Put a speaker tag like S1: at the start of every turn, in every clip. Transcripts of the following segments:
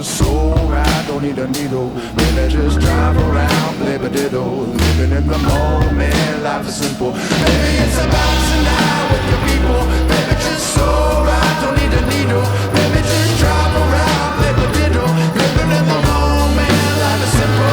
S1: just so right, don't need a needle. Baby, just drive around, play a diddle. Living in the moment, life is simple. Baby, it's about tonight with your people. Baby, just so right, don't need a needle. Baby, just drive around, play a diddle. Living in the moment, life is simple.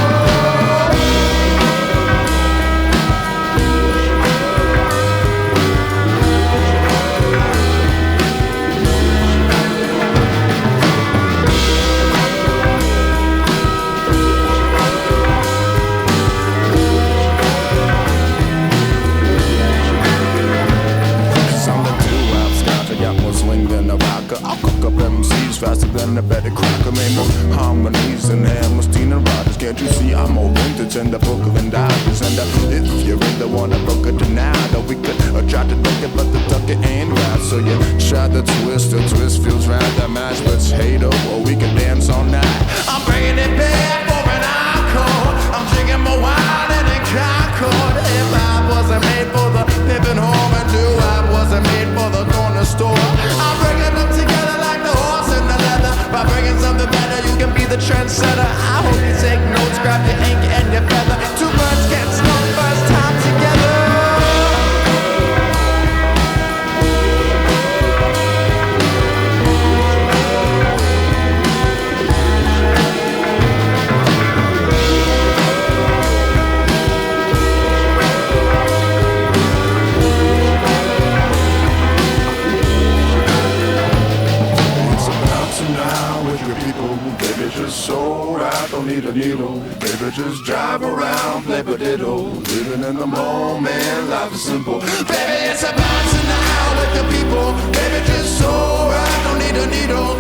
S1: I'll cook up MCs faster than a better cracker. Made more harmonies than Hammerstein and Rodgers. Can't you see I'm more vintage in the book of Indictments? And if you really wanna book it tonight, we could try to duck it, but the duck it ain't right. So you try the twist feels right. That match, let's hate up, or we can dance all night. I'm bringing it back for an encore. I'm drinking more wine and a Concord. If I wasn't made for the pimpin' home and do I wasn't made for the corner store. I'm bringing them together like the horse and the leather. By bringing something better, you can be the trendsetter. I hope you take notes, grab your ink and your feather. Two birds can't smoke first time together. Baby, just so right, don't need a needle. Baby, just drive around, play a diddle. Living in the moment, life is simple. Baby, it's about tonight with the people. Baby, just so right, don't need a needle.